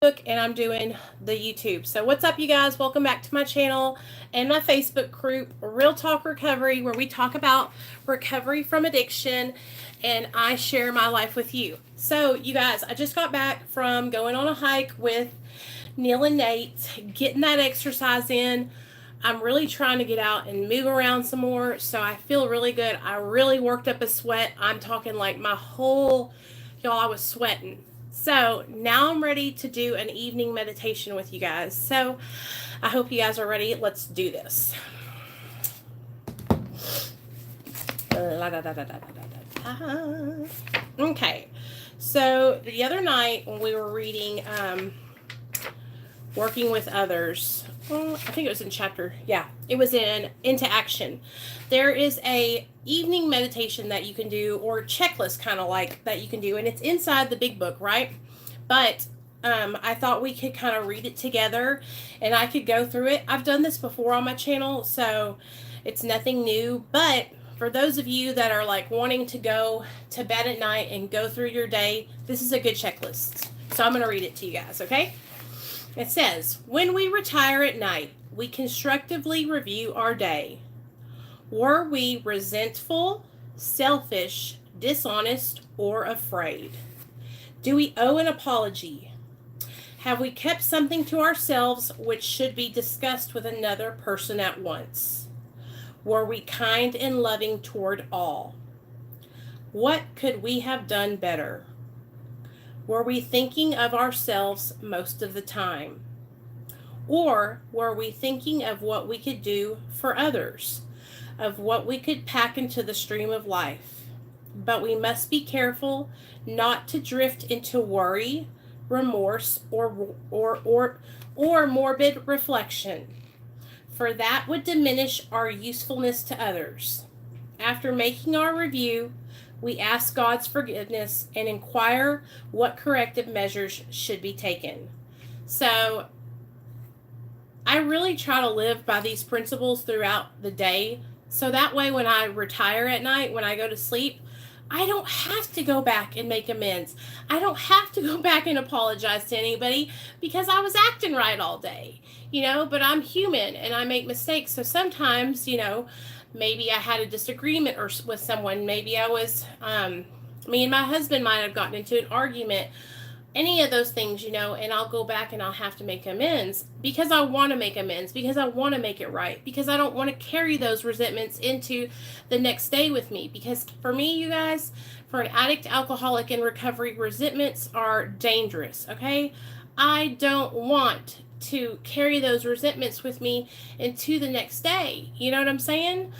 and I'm doing the YouTube. So what's up, you guys? Welcome back to my channel and my Facebook group, Real Talk Recovery, where we talk about recovery from addiction and I share my life with you. So you guys, I just got back from going on a hike with Neil and Nate, getting that exercise in. I'm really trying to get out and move around some more, so I feel really good. I really worked up a sweat. I'm talking like my whole, y'all, I was sweating. So now I'm ready to do an evening meditation with you guys. So I hope you guys are ready. Let's do this. Okay, so the other night when we were reading Working with Others, I think it was in it was in Into Action. There is a evening meditation that you can do, or checklist kind of like that you can do, and it's inside the big book, right? But I thought we could kind of read it together and I could go through it. I've done this before on my channel, so it's nothing new. But for those of you that are like wanting to go to bed at night and go through your day, this is a good checklist. So I'm going to read it to you guys, okay? It says, when we retire at night, we constructively review our day. Were we resentful, selfish, dishonest, or afraid? Do we owe an apology? Have we kept something to ourselves which should be discussed with another person at once? Were we kind and loving toward all? What could we have done better? Were we thinking of ourselves most of the time? Or were we thinking of what we could do for others, of what we could pack into the stream of life? But we must be careful not to drift into worry, remorse, or morbid reflection, for that would diminish our usefulness to others. After making our review, we ask God's forgiveness and inquire what corrective measures should be taken. So I really try to live by these principles throughout the day. So that way when I retire at night, when I go to sleep, I don't have to go back and make amends. I don't have to go back and apologize to anybody because I was acting right all day, but I'm human and I make mistakes. So sometimes, maybe I had a disagreement with someone. Maybe I was, me and my husband might have gotten into an argument. Any of those things, and I'll go back and I'll have to make amends because I want to make amends, because I want to make it right, because I don't want to carry those resentments into the next day with me. Because for me, you guys, for an addict, alcoholic in recovery, resentments are dangerous, okay? I don't want to carry those resentments with me into the next day. You know what I'm saying?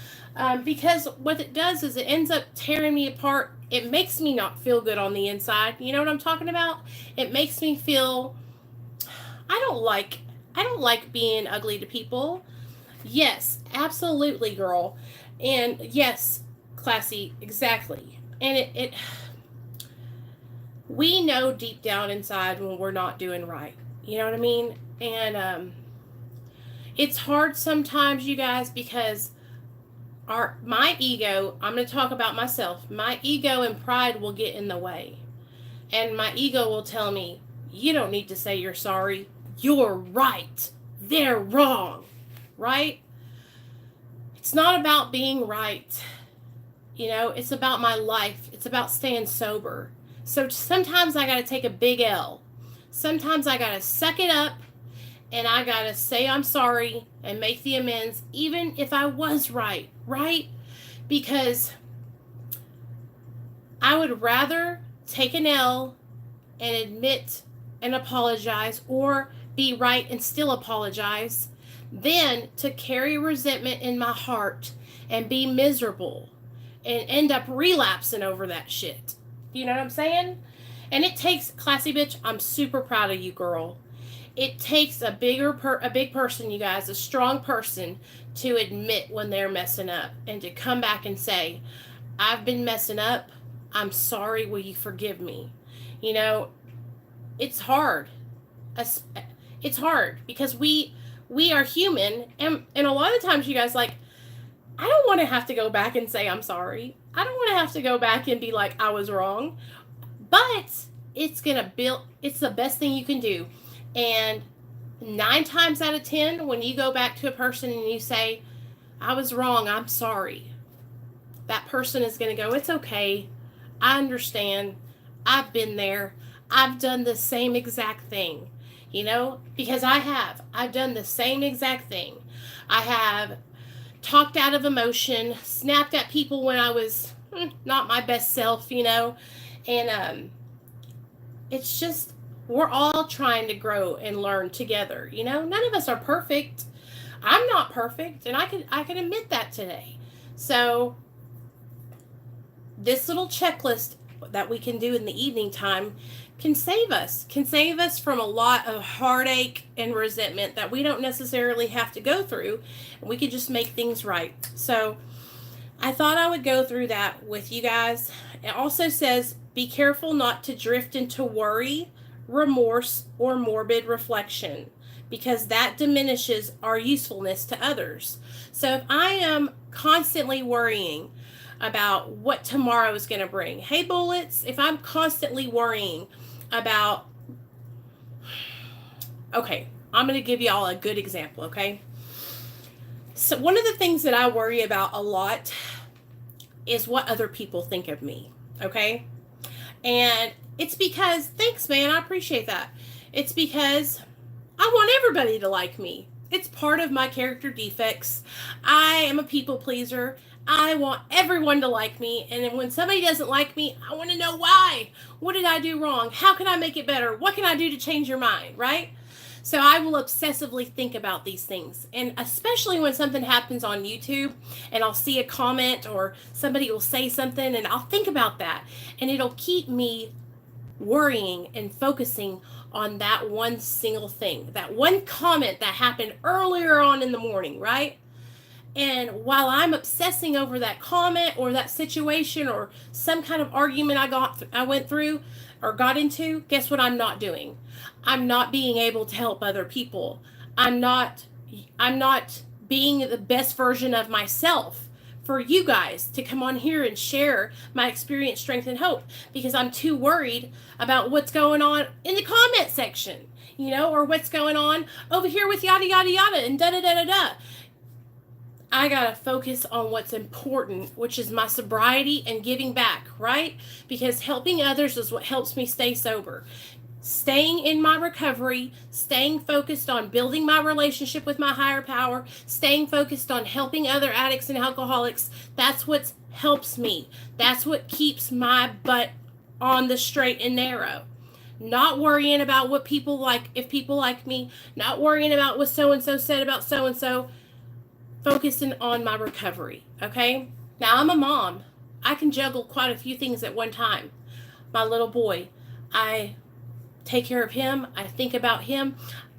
Because what it does is it ends up tearing me apart. It makes me not feel good on the inside. You know what I'm talking about? It makes me feel, I don't like being ugly to people. Yes, absolutely, girl. And yes, classy, exactly. And we know deep down inside when we're not doing right. You know what I mean? And it's hard sometimes, you guys, because my ego, I'm going to talk about myself, my ego and pride will get in the way. And my ego will tell me, you don't need to say you're sorry. You're right. They're wrong. Right? It's not about being right. It's about my life. It's about staying sober. So sometimes I got to take a big L. Sometimes I got to suck it up and I got to say I'm sorry and make the amends, even if I was right? Because I would rather take an L and admit and apologize, or be right and still apologize, than to carry resentment in my heart and be miserable and end up relapsing over that shit. You know what I'm saying? And it takes, classy bitch, I'm super proud of you, girl. It takes a big person, you guys, a strong person, to admit when they're messing up and to come back and say, I've been messing up. I'm sorry. Will you forgive me? It's hard. It's hard because we are human. And a lot of times, you guys, like, I don't want to have to go back and say I'm sorry. I don't want to have to go back and be like, I was wrong. But it's the best thing you can do. And 9 times out of 10, when you go back to a person and you say, I was wrong, I'm sorry, that person is going to go, it's okay, I understand, I've been there, I've done the same exact thing, because I've done the same exact thing. I have talked out of emotion, snapped at people when I was not my best self, and it's just, we're all trying to grow and learn together, none of us are perfect. I'm not perfect, and I can admit that today. So this little checklist that we can do in the evening time can save us from a lot of heartache and resentment that we don't necessarily have to go through, and we can just make things right. So I thought I would go through that with you guys. It also says, be careful not to drift into worry, remorse, or morbid reflection, because that diminishes our usefulness to others. So if I am constantly worrying about what tomorrow is going to bring, hey bullets, if I'm constantly worrying about, okay, I'm going to give y'all a good example, okay? So one of the things that I worry about a lot is what other people think of me, okay? And it's because, thanks man, I appreciate that. It's because I want everybody to like me. It's part of my character defects. I am a people pleaser. I want everyone to like me. And then when somebody doesn't like me, I want to know why. What did I do wrong? How can I make it better? What can I do to change your mind, right? So I will obsessively think about these things. And especially when something happens on YouTube and I'll see a comment or somebody will say something and I'll think about that. And it'll keep me worrying and focusing on that one single thing, that one comment that happened earlier on in the morning, right? And while I'm obsessing over that comment or that situation or some kind of argument I went through or got into, guess what I'm not doing? I'm not being able to help other people. I'm not being the best version of myself for you guys to come on here and share my experience, strength, and hope, because I'm too worried about what's going on in the comment section, or what's going on over here with yada, yada, yada, and da, da, da, da, da. I gotta focus on what's important, which is my sobriety and giving back, right? Because helping others is what helps me stay sober. Staying in my recovery, staying focused on building my relationship with my higher power, staying focused on helping other addicts and alcoholics, that's what helps me. That's what keeps my butt on the straight and narrow. Not worrying about what people like, if people like me, not worrying about what so-and-so said about so-and-so, focusing on my recovery, okay? Now, I'm a mom. I can juggle quite a few things at one time. My little boy, I take care of him. I think about him.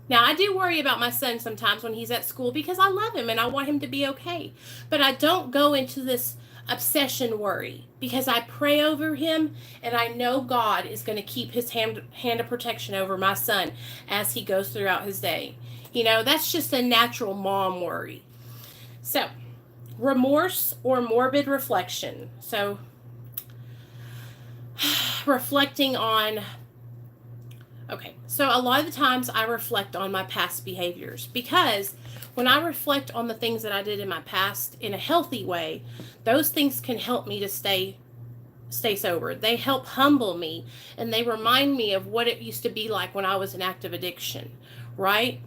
Now, I do worry about my son sometimes when he's at school because I love him and I want him to be okay. But I don't go into this obsession worry because I pray over him and I know God is going to keep his hand of protection over my son as he goes throughout his day. That's just a natural mom worry. So, remorse or morbid reflection. So, reflecting on, okay, so a lot of the times I reflect on my past behaviors because when I reflect on the things that I did in my past in a healthy way, those things can help me to stay sober. They help humble me and they remind me of what it used to be like when I was in active addiction, right?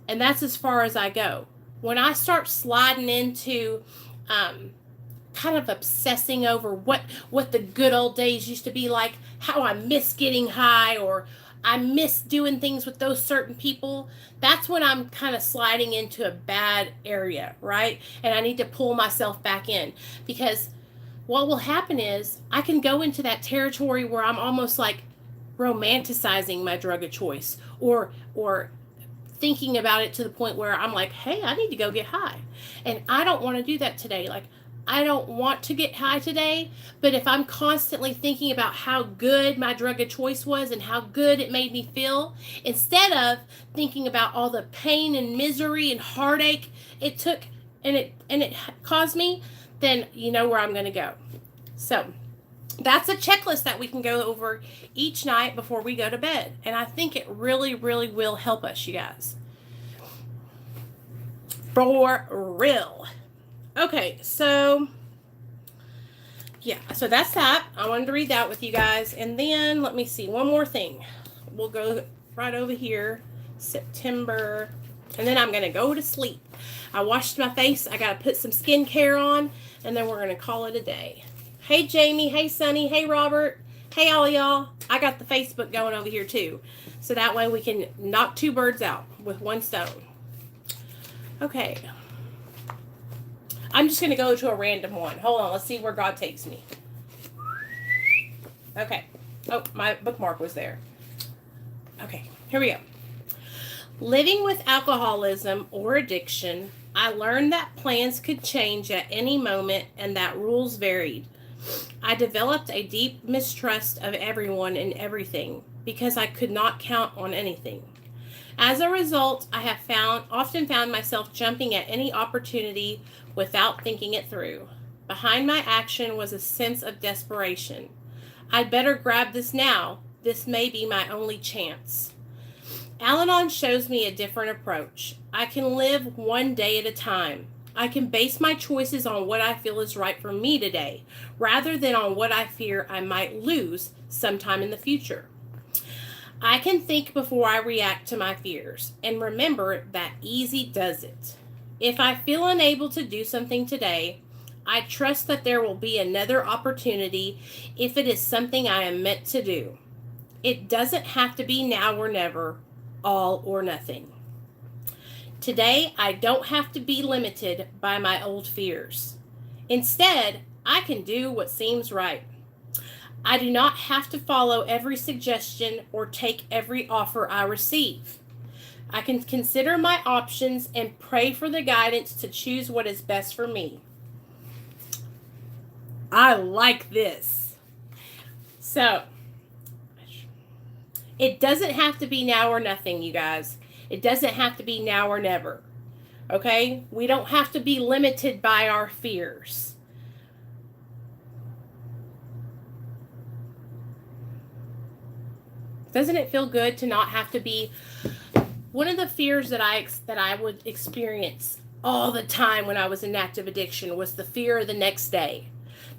And that's as far as I go. When I start sliding into kind of obsessing over what the good old days used to be like, how I miss getting high or I miss doing things with those certain people, that's when I'm kind of sliding into a bad area, right? And I need to pull myself back in because what will happen is I can go into that territory where I'm almost like romanticizing my drug of choice or thinking about it to the point where I'm like, hey, I need to go get high. And I don't want to do that today. Like, I don't want to get high today, but if I'm constantly thinking about how good my drug of choice was and how good it made me feel, instead of thinking about all the pain and misery and heartache it took and it caused me, then you know where I'm going to go. So, That's a checklist that we can go over each night before we go to bed. And I think it really, really will help us, you guys. For real. Okay, so yeah, so that's that. I wanted to read that with you guys. And then let me see, one more thing. We'll go right over here, September, and then I'm going to go to sleep. I washed my face. I got to put some skincare on, and then we're going to call it a day. Hey, Jamie. Hey, Sunny. Hey, Robert. Hey, all y'all. I got the Facebook going over here, too. So that way we can knock 2 birds out with 1 stone. Okay. I'm just going to go to a random one. Hold on. Let's see where God takes me. Okay. Oh, my bookmark was there. Okay. Here we go. Living with alcoholism or addiction, I learned that plans could change at any moment and that rules varied. I developed a deep mistrust of everyone and everything because I could not count on anything. As a result, I have often found myself jumping at any opportunity without thinking it through. Behind my action was a sense of desperation. I'd better grab this now. This may be my only chance. Al-Anon shows me a different approach. I can live one day at a time. I can base my choices on what I feel is right for me today, rather than on what I fear I might lose sometime in the future. I can think before I react to my fears, and remember that easy does it. If I feel unable to do something today, I trust that there will be another opportunity if it is something I am meant to do. It doesn't have to be now or never, all or nothing. Today, I don't have to be limited by my old fears. Instead, I can do what seems right. I do not have to follow every suggestion or take every offer I receive. I can consider my options and pray for the guidance to choose what is best for me. I like this. So, it doesn't have to be now or nothing, you guys. It doesn't have to be now or never. Okay? We don't have to be limited by our fears. Doesn't it feel good to not have to be? One of the fears that I would experience all the time when I was in active addiction was the fear of the next day.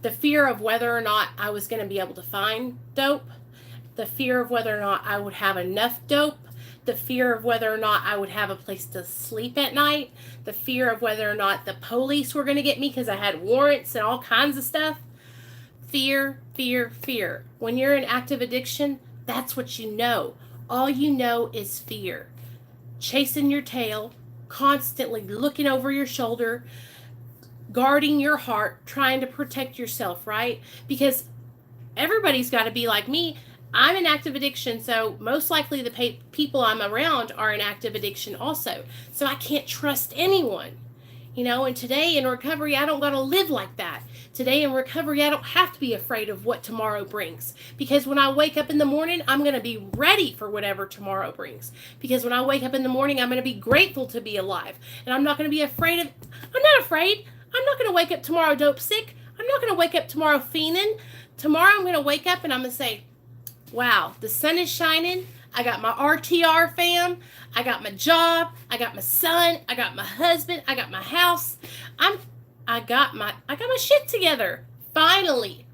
The fear of whether or not I was going to be able to find dope. The fear of whether or not I would have enough dope. The fear of whether or not I would have a place to sleep at night. The fear of whether or not the police were going to get me because I had warrants and all kinds of stuff. Fear, fear, fear. When you're in active addiction, that's what you know. All you know is fear. Chasing your tail, constantly looking over your shoulder, guarding your heart, trying to protect yourself, right? Because everybody's got to be like me. I'm in active addiction, so most likely the people I'm around are in active addiction also. So I can't trust anyone. And today in recovery, I don't got to live like that. Today in recovery, I don't have to be afraid of what tomorrow brings. Because when I wake up in the morning, I'm going to be ready for whatever tomorrow brings. Because when I wake up in the morning, I'm going to be grateful to be alive. And I'm not going to be afraid of, I'm not afraid. I'm not going to wake up tomorrow dope sick. I'm not going to wake up tomorrow fiending. Tomorrow I'm going to wake up and I'm going to say, wow, the sun is shining. I got my RTR fam. I got my job. I got my son. I got my husband. I got my house. I got my shit together. Finally.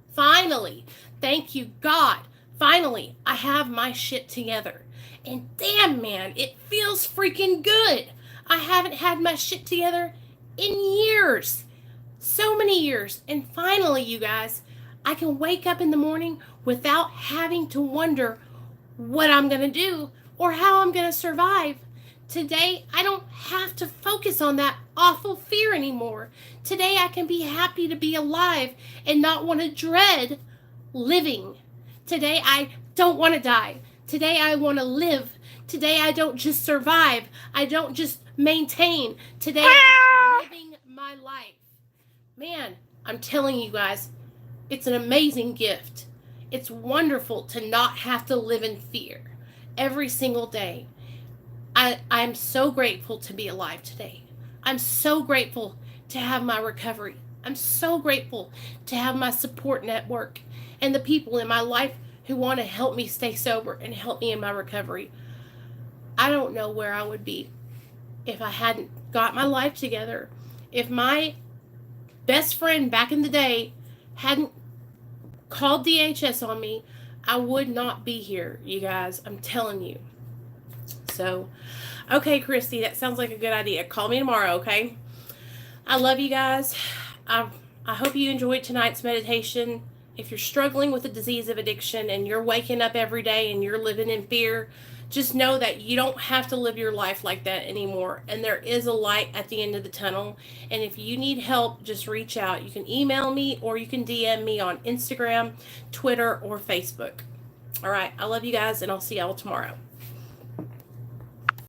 Thank you, God. Finally, I have my shit together. And damn, man, it feels freaking good. I haven't had my shit together in years. So many years. And finally, you guys, I can wake up in the morning without having to wonder what I'm going to do or how I'm going to survive. Today, I don't have to focus on that awful fear anymore. Today, I can be happy to be alive and not want to dread living. Today, I don't want to die. Today, I want to live. Today, I don't just survive. I don't just maintain. Today, I'm living my life. Man, I'm telling you guys, it's an amazing gift. It's wonderful to not have to live in fear every single day. I'm so grateful to be alive today. I'm so grateful to have my recovery. I'm so grateful to have my support network. and the people in my life who want to help me stay sober and help me in my recovery. I don't know where I would be if I hadn't got my life together. If my best friend back in the day hadn't called DHS on me, I would not be here, you guys. I'm telling you. So, okay, Krissy, that sounds like a good idea. Call me tomorrow, okay? I love you guys. I hope you enjoyed tonight's meditation. If you're struggling with the disease of addiction and you're waking up every day and you're living in fear, just know that you don't have to live your life like that anymore. And there is a light at the end of the tunnel. And if you need help, just reach out. You can email me or you can DM me on Instagram, Twitter, or Facebook. All right. I love you guys, and I'll see y'all tomorrow.